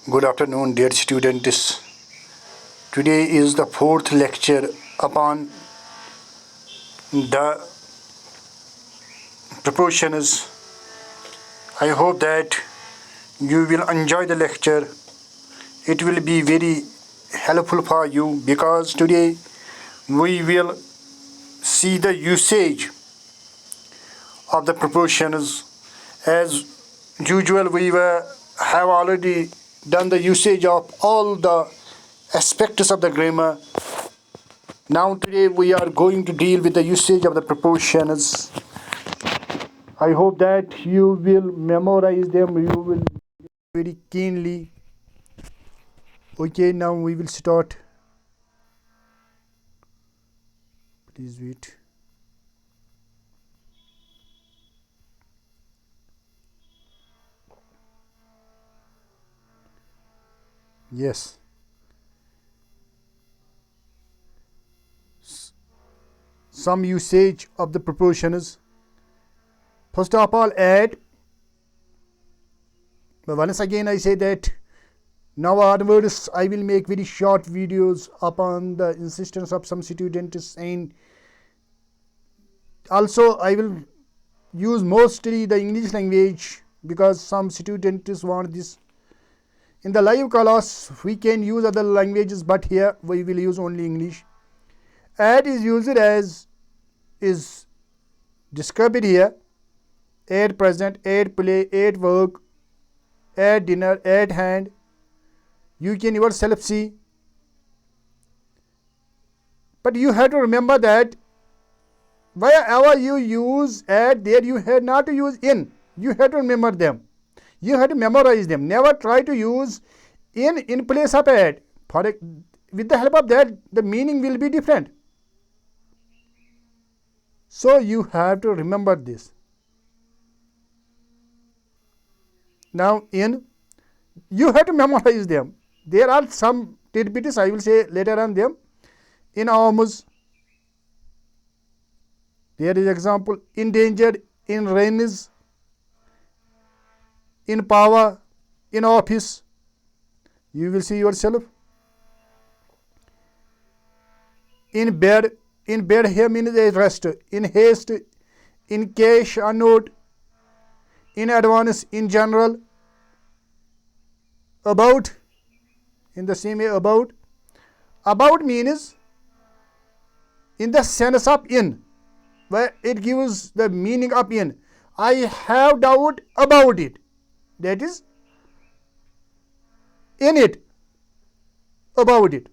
Good afternoon, dear students. Today is the fourth lecture upon the prepositions. I hope that you will enjoy the lecture. It will be very helpful for you because today we will see the usage of the prepositions. As usual, have already done the usage of all the aspects of the grammar. Now today we are going to deal with the usage of the prepositions. I hope that you will memorize them, you will very keenly. Okay, now we will start. Please wait. Yes. Some usage of the prepositions. First of all, add. But once again, I say that now onwards I will make very short videos upon the insistence of some students, and also I will use mostly the English language because some students want this. In the live class we can use other languages, but here we will use only English. Add is used as is described here. Add present, add play, add work, add dinner, add hand. You can yourself see. But you have to remember that wherever you use add, there you have not to use in. You have to remember them. You have to memorize them. Never try to use in place of add. With the help of that, the meaning will be different. So you have to remember this. Now in, you have to memorize them. There are some tidbits I will say later on them. In almost, there is example endangered, in readiness, in power, in office. You will see yourself. In bed here means a rest. In haste, in cash or note, in advance, in general. About, in the same way about. About means in the sense of in, where it gives the meaning of in. I have doubt about it. That is in it, about it.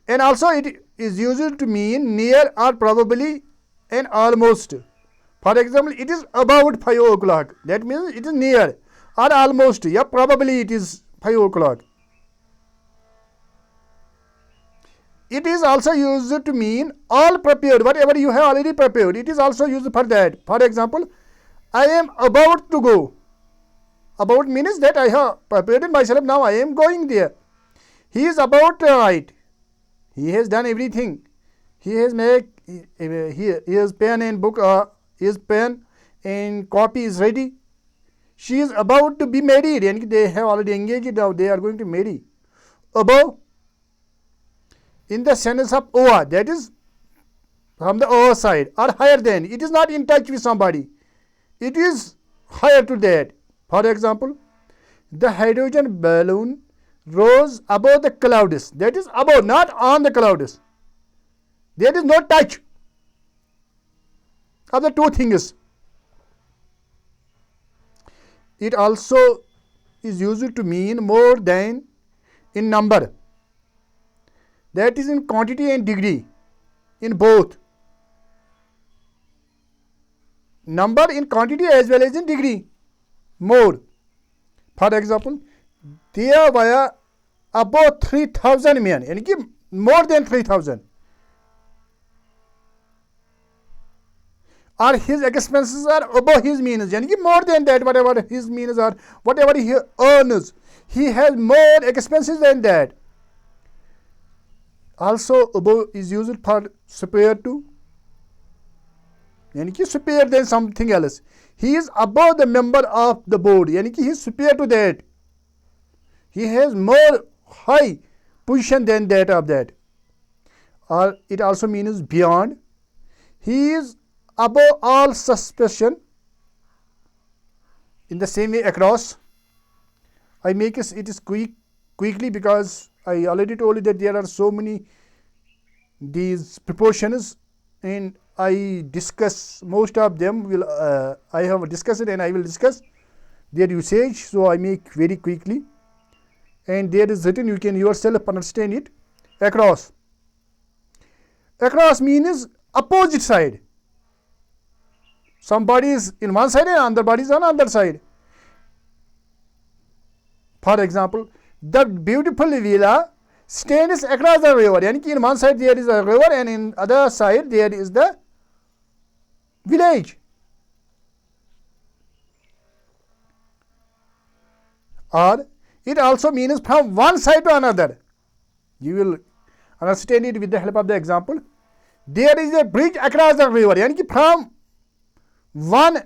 And also it is used to mean near or probably and almost. For example, it is about 5 o'clock. That means it is near or almost. Yeah, probably it is 5 o'clock. It is also used to mean all prepared, whatever you have already prepared. It is also used for that. For example, I am about to go. About means that I have prepared myself, now I am going there. He is about to write. He has done everything. He has made his pen and book, his pen and copy is ready. She is about to be married, and they have already engaged now. They are going to marry. Above, in the sentence of over, that is from the over side, or higher than. It is not in touch with somebody. It is higher to that. For example, the hydrogen balloon rose above the clouds. That is above, not on the clouds. There is no touch of the two things. It also is used to mean more than in number. That is in quantity and degree, in both. Number in quantity as well as in degree. More. For example, there were about 3,000 men, and more than 3,000. Or his expenses are above his means, and more than that, whatever his means are, whatever he earns, he has more expenses than that. Also, above is used for superior to, and superior than something else. He is above the member of the board, and he is superior to that. He has more high position than that of that. Or it also means beyond. He is above all suspicion. In the same way, across. I make it is quickly because I already told you that there are so many these prepositions, and I discuss most of them. I have discussed it, and I will discuss their usage. So I make very quickly, and there is written. You can yourself understand it. Across. Across means opposite side. Somebody is in one side and other body is on other side. For example, the beautiful villa stands across the river. Yani in one side there is a river and in other side there is the village. Or it also means from one side to another. You will understand it with the help of the example. There is a bridge across the river. Yani from one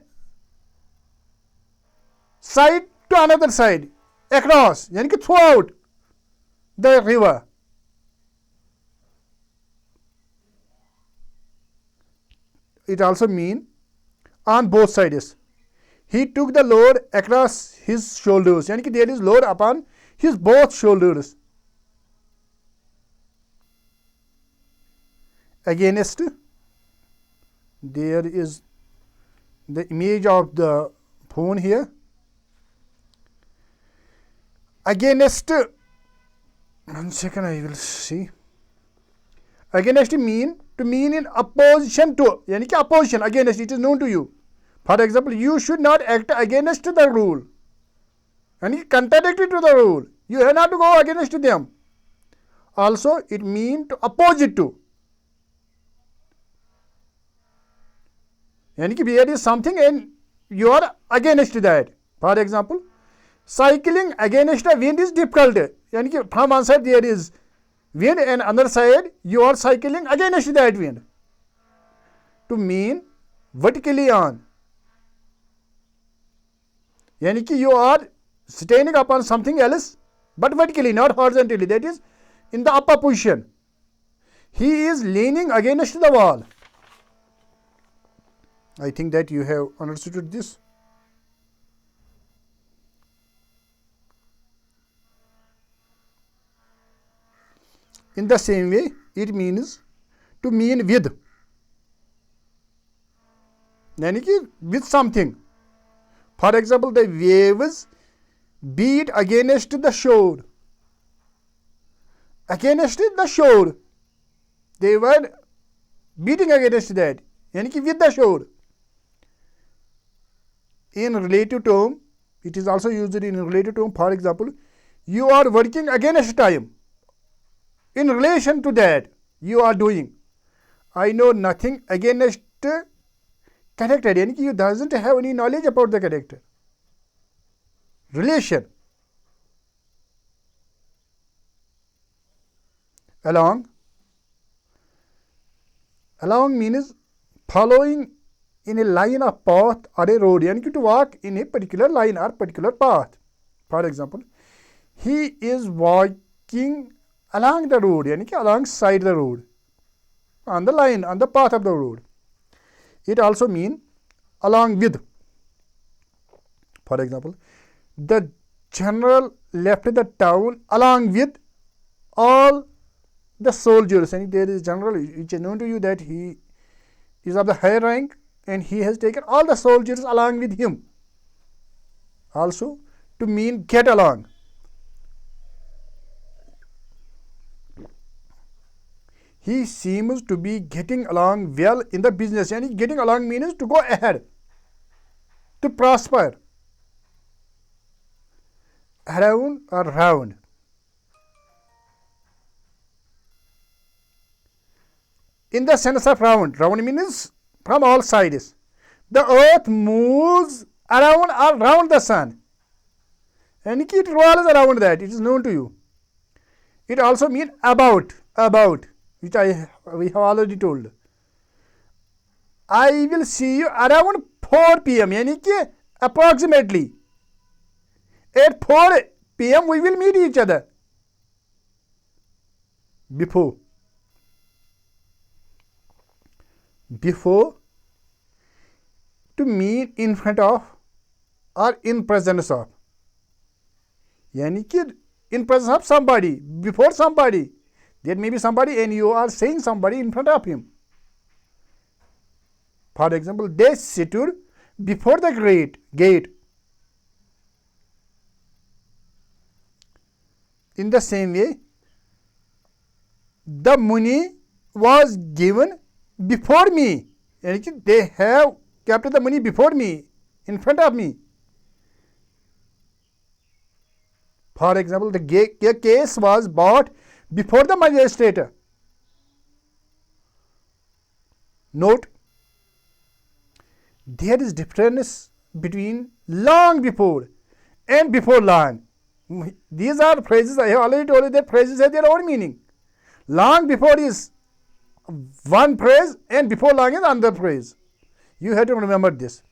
side to another side. Across. Yani throughout the river. It also means on both sides. He took the load across his shoulders. Yani there is load upon his both shoulders. Against, there is the image of the phone here. Against, 1 second, I will see. Against mean to mean in opposition to. Yani opposition, against, it is known to you. For example, you should not act against the rule. And contradictory to the rule. You have not to go against them. Also, it means to opposite to. Yani there is something and you are against that. For example, cycling against the wind is difficult. Yani from one side there is wind and other side you are cycling against that wind. To mean vertically on. Yani you are standing upon something else but vertically, not horizontally. That is in the upper position. He is leaning against the wall. I think that you have understood this. In the same way, it means to mean with. Yani with something. For example, the waves beat against the shore. Against the shore. They were beating against that. Yani with the shore. In relative term, it is also used in relative term. For example, you are working against time. In relation to that, you are doing. I know nothing against character. Yani you doesn't have any knowledge about the character. Relation. Along. Along means following in a line of path or a road. Yani to walk in a particular line or particular path. For example, he is walking along the road. Yani alongside the road. On the line, on the path of the road. It also means along with. For example, the general left the town along with all the soldiers. And there is general, which is known to you that he is of the higher rank and he has taken all the soldiers along with him. Also to mean get along. He seems to be getting along well in the business. And getting along means to go ahead, to prosper. Around or round. In the sense of round, round means from all sides. The earth moves around or round the sun. And it revolves around that. It is known to you. It also means about, which we have already told. I will see you around 4 p.m. Yani approximately at 4 PM we will meet each other. Before. Before to mean in front of or in presence of. Yani ki in presence of somebody, before somebody. There may be somebody and you are saying somebody in front of him. For example, they stood before the gate. In the same way, the money was given before me. Yani they have kept the money before me, in front of me. For example, the case was brought before the magistrate. Note, there is difference between long before and before long. These are phrases, I have already told you that phrases have their own meaning. Long before is one phrase and before long is another phrase. You have to remember this.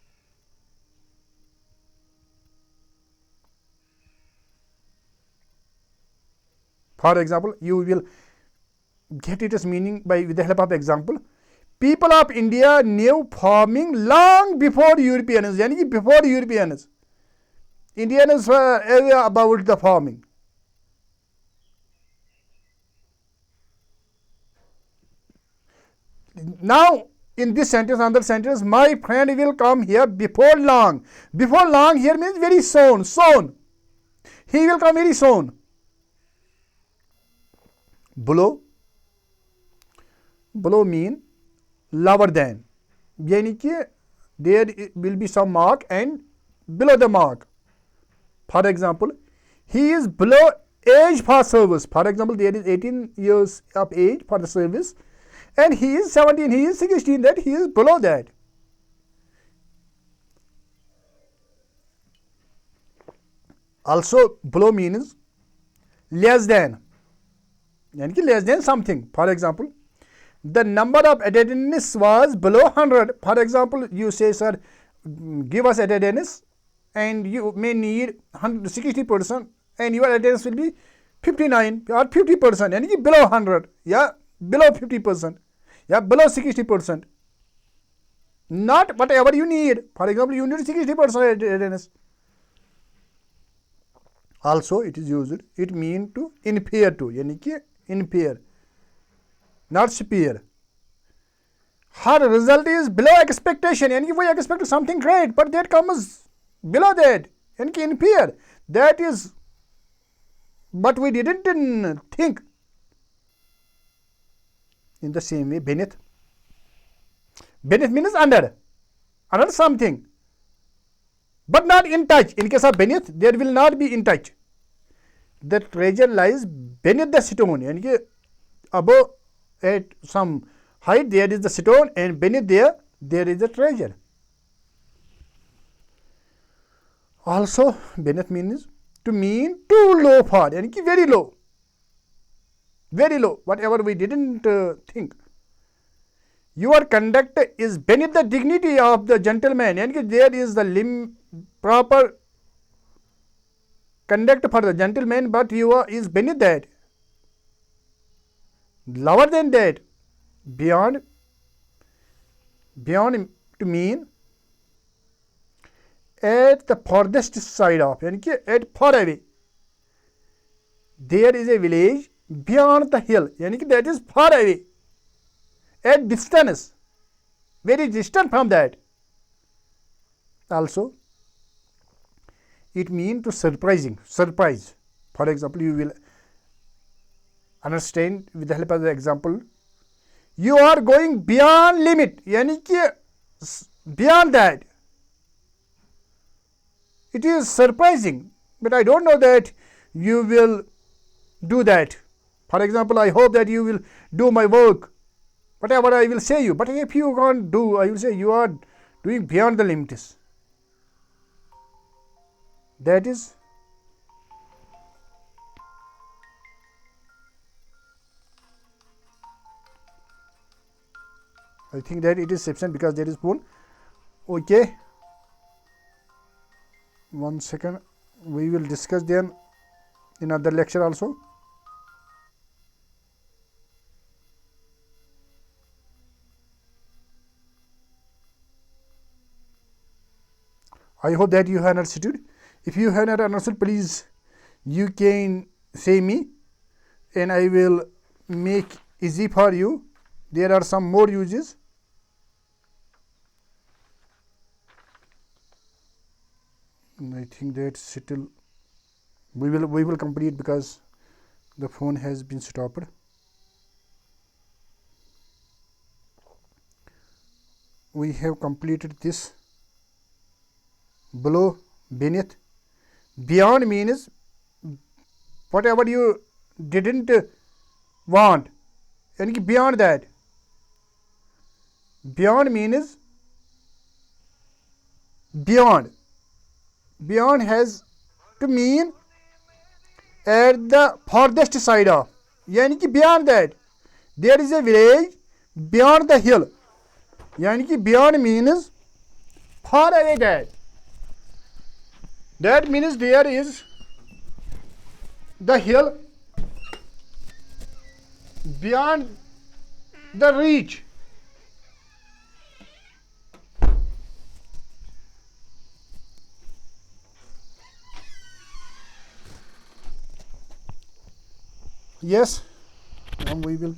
For example, you will get its meaning with the help of example. People of India knew farming long before Europeans. Yani before Europeans. Indians were aware about the farming. Now, in this sentence, another sentence, my friend will come here before long. Before long here means very soon. Soon. He will come very soon. Below. Below mean lower than. Yani ki there will be some mark and below the mark. For example, he is below age for service. For example, there is 18 years of age for the service. And he is 17, he is 16, that he is below that. Also, below means less than. Yani less than something. For example, the number of attendance was below 100. For example, you say, sir, give us attendance and you may need 60% and your attendance will be 59 or 50%. Yani below 100. Yeah, below 50%. Yeah, below 60%. Not whatever you need. For example, you need 60% attendance. Also, it is used. It means to inferior to. Yani ki inferior. Not superior. Her result is below expectation. Yani we expect something great, but that comes below that. Yani ki inferior. That is what we didn't think. In the same way, beneath. Beneath means under. Under something. But not in touch. In case of beneath, there will not be in touch. The treasure lies beneath the stone. Yani above at some height there is the stone and beneath there is the treasure. Also, beneath means to mean too low for. Yani very low. Very low. Whatever we didn't think. Your conduct is beneath the dignity of the gentleman. Yani there is the proper conduct for the gentleman, but is beneath that. Lower than that. Beyond to mean at the farthest side of. Yani at far away. There is a village beyond the hill. Yani that is far away. At distance, very distant from that. Also, it means to surprise. For example, you will understand with the help of the example. You are going beyond limit. Yani beyond that. It is surprising, but I don't know that you will do that. For example, I hope that you will do my work. Whatever I will say you, but if you can't do, I will say you are doing beyond the limits. That is I think that it is sufficient because there is phone. Okay. 1 second. We will discuss then in other lecture also. I hope that you have understood. If you have not understood, please you can say me and I will make easy for you. There are some more uses. I think that still we will complete because the phone has been stopped. We have completed this. Below, beneath. Beyond means whatever you didn't want, and beyond that. Beyond means beyond. Beyond has to mean at the farthest side of. Yani beyond that. There is a village beyond the hill. Yani beyond means far away that. That means there is the hill beyond the reach. Yes, now we will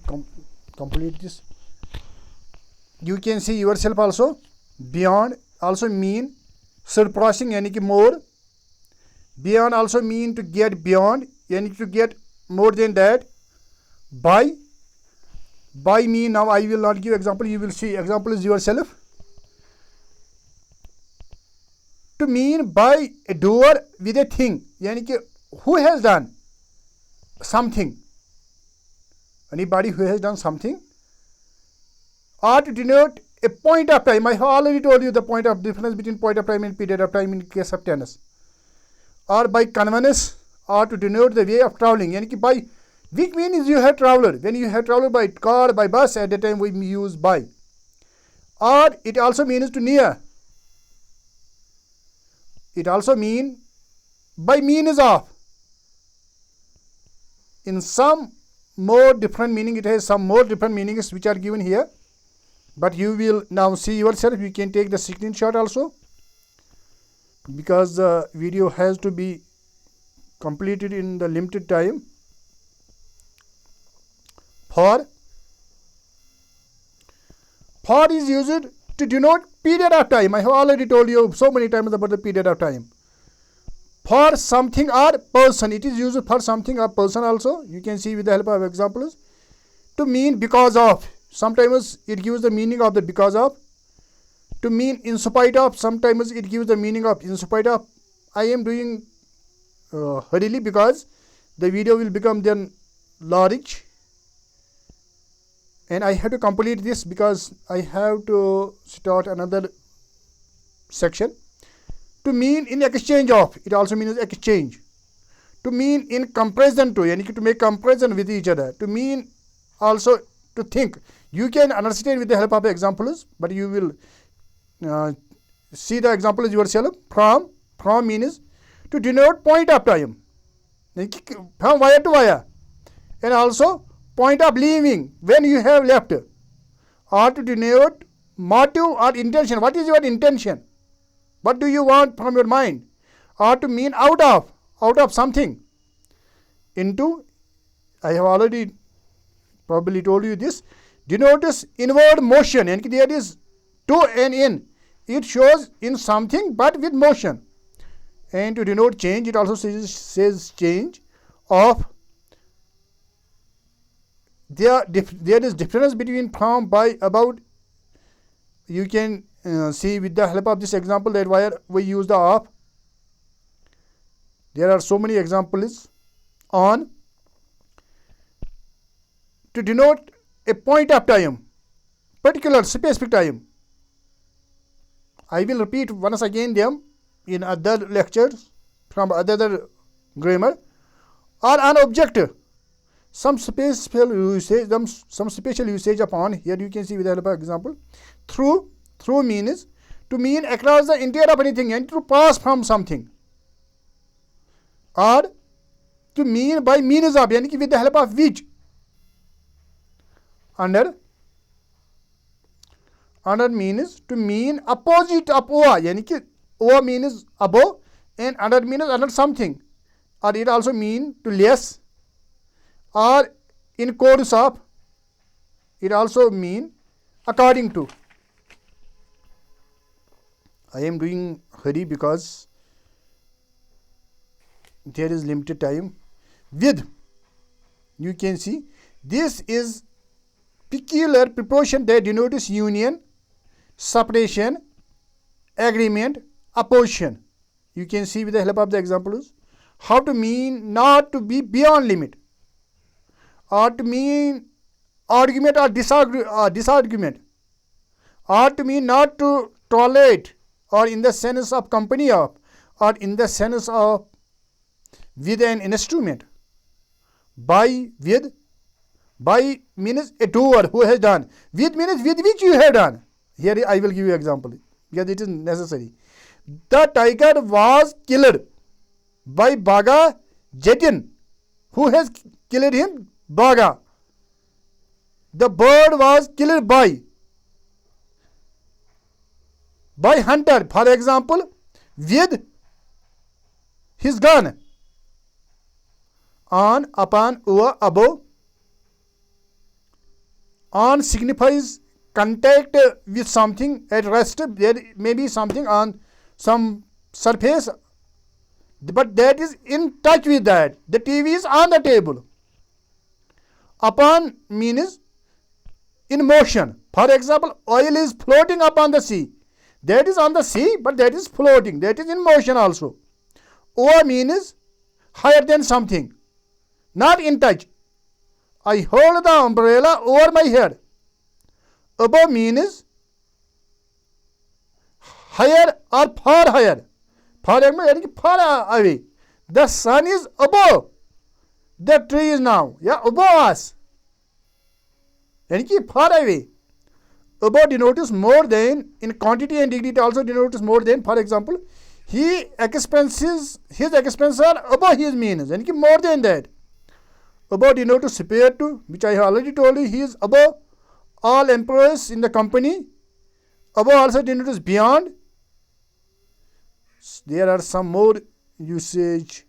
complete this. You can see yourself also. Beyond also mean surpassing, yani more. Beyond also mean to get beyond, yani to get more than that. By mean, now I will not give example, you will see example is yourself. To mean by a doer with a thing, yani who has done something. Anybody who has done something. Or to denote a point of time. I have already told you the point of difference between point of time and period of time in case of tennis. Or by convenience, or to denote the way of traveling. Yani by which means you have traveled. When you have traveled by car, by bus, at that time we use by. Or it also means to near. It also means by means of. In some more different meaning, it has some more different meanings which are given here. But you will now see yourself. You can take the screenshot also. Because the video has to be completed in the limited time. For is used to denote period of time. I have already told you so many times about the period of time. For something or person, it is used for something or person also. You can see with the help of examples. To mean because of. Sometimes it gives the meaning of the because of. To mean in spite of. Sometimes it gives the meaning of in spite of. I am doing hurriedly because the video will become then large. And I have to complete this because I have to start another section. To mean in exchange of, it also means exchange. To mean in comparison to, yani to make comparison with each other. To mean also to think. You can understand with the help of examples, but you will see the examples yourself. From means to denote point of time. From wire to wire. And also point of leaving, when you have left. Or to denote motive or intention. What is your intention? What do you want from your mind? Or to mean out of something. Into, I have already probably told you this. Denotes inward motion. And there is to and in. It shows in something but with motion. And to denote change, it also says change of. There is difference between from, by, about. You can see with the help of this example that where we use the of. There are so many examples. On. To denote a point of time. Particular specific time. I will repeat once again them in other lectures from other grammar. Or an object. Some special usage upon. Here you can see with the help of example. Through means to mean across the interior of anything and to pass from something. Or to mean by means of, यानी कि with the help of which. Under means to mean opposite of over, यानी कि over means above and under means under something, or it also mean to less, or in course of, it also mean according to. I am doing hurry because there is limited time. With, you can see, this is peculiar preposition that denotes union, separation, agreement, opposition. You can see with the help of the examples how to mean not to be beyond limit, or to mean argument or disargument, or to mean not to tolerate, or in the sense of company of, or in the sense of with an instrument. By, with, by means a doer who has done. With means with which you have done. Here I will give you example because it is necessary. The tiger was killed by Baga Jatin. Who has killed him? Baga. The bird was killed by hunter. For example, with his gun. On, upon, over, above. On signifies contact with something at rest. There may be something on some surface, but that is in touch with that. The TV is on the table. Upon means in motion. For example, oil is floating upon the sea. That is on the sea, but that is floating. That is in motion also. Over means higher than something, not in touch. I hold the umbrella over my head. Above means higher or far higher. For example, far away. The sun is above the tree is now. Yeah, above us. यानी far away. Above denotes more than in quantity and degree. It also denotes more than. For example, his expenses are above his means. यानी more than that. Above denotes superior to, which I have already told you. He is above all employees in the company. Above also denotes beyond. There are some more usage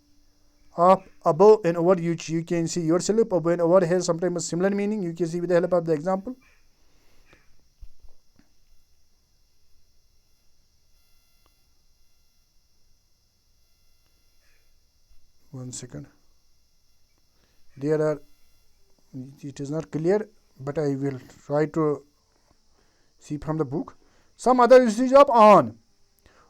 of above and over, which you can see yourself. Above and over has sometimes a similar meaning. You can see with the help of the example. One second. There are, it is not clear, but I will try to see from the book. Some other usage of on.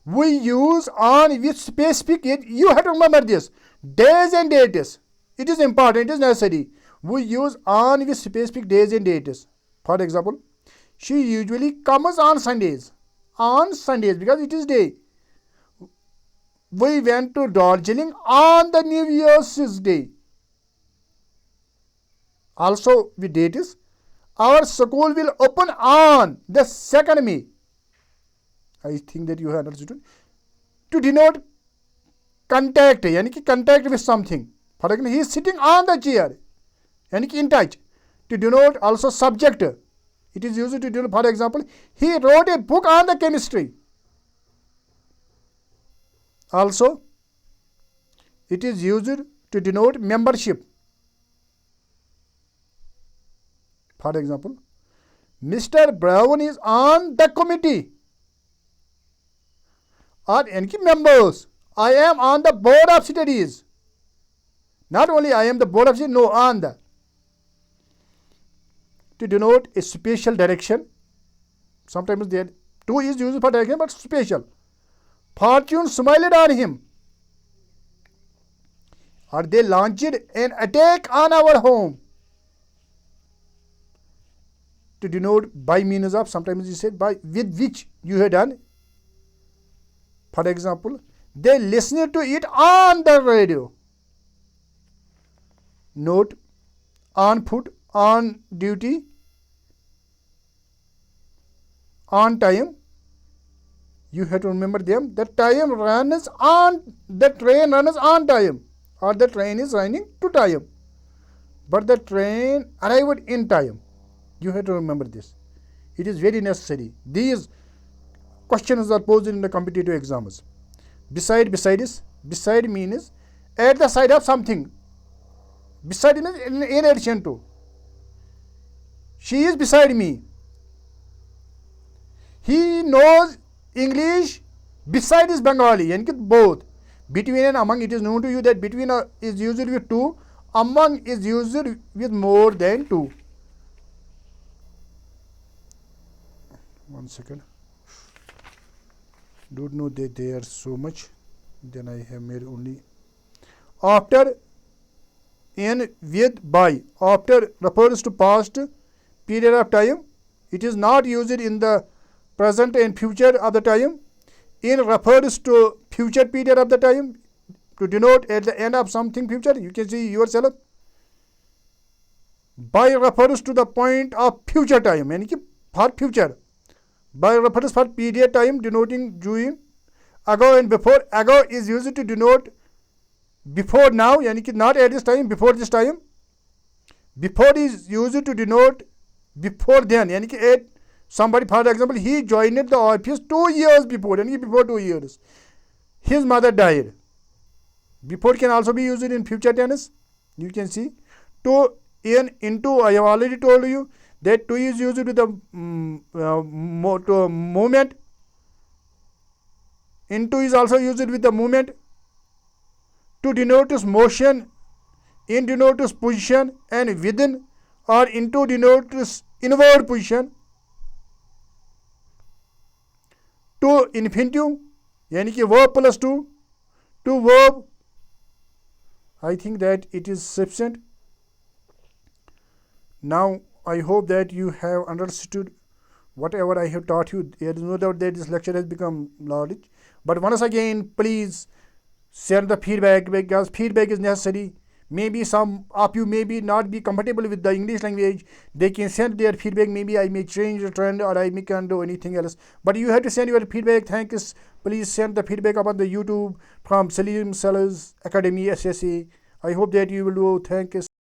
We use on with specific, you have to remember this, days and dates. It is important, it is necessary. We use on with specific days and dates. For example, she usually comes on Sundays. On Sundays, because it is day. We went to Darjeeling on the New Year's Day. Also with dates. Our school will open on the 2nd May. I think that you have understood. To denote contact, यानी कि contact with something. For example, he is sitting on the chair, यानी कि in touch. To denote also subject. It is used to denote, for example, he wrote a book on the chemistry. Also, it is used to denote membership. For example, Mr. Brown is on the committee. Or any members. I am on the board of studies. Not only I am the board of studies, no, on the. To denote a special direction. Sometimes there to is used for direction, but special. Fortune smiled on him. Or they launched an attack on our home. To denote by means of, sometimes you said by with which you have done. For example, they listened to it on the radio. Note, on foot, on duty, on time. You have to remember them. The train runs on time. or the train is running to time. But the train arrived in time. You have to remember this. It is very necessary. These questions are posed in the competitive exams. Beside is beside means at the side of something. Beside means in addition to. She is beside me. He knows English beside is Bengali. And both. Between and among, it is known to you that between is used with two, among is used with more than two. One second. Don't know that they are so much. Then I have made only. After, in, with, by. After refers to past period of time. It is not used in the present and future of the time. In refers to future period of the time, to denote at the end of something future. You can see yourself. By refers to the point of future time, यानी कि for future. By refers for period time denoting during. Ago and before. Ago is used to denote before now, यानी कि not at this time, before this time. Before is used to denote before then, यानी कि at somebody, for example, he joined the office 2 years before, यानी कि before 2 years. His mother died. Before can also be used in future tense. You can see. To, in, into, I have already told you that to is used with the movement. Into is also used with the movement. To denotes motion, in denotes position, and within or into denotes inward position. To infinitive, यानी कि verb plus to verb. I think that it is sufficient. Now I hope that you have understood whatever I have taught you. There is no doubt that this lecture has become knowledge. But once again, please send the feedback, because feedback is necessary. Maybe some of you maybe not be compatible with the English language. They can send their feedback. Maybe I may change the trend, or I may can do anything else. But you have to send your feedback. Thanks. Please send the feedback upon the YouTube from Salim Sellers Academy SSA. I hope that you will do. Thank you.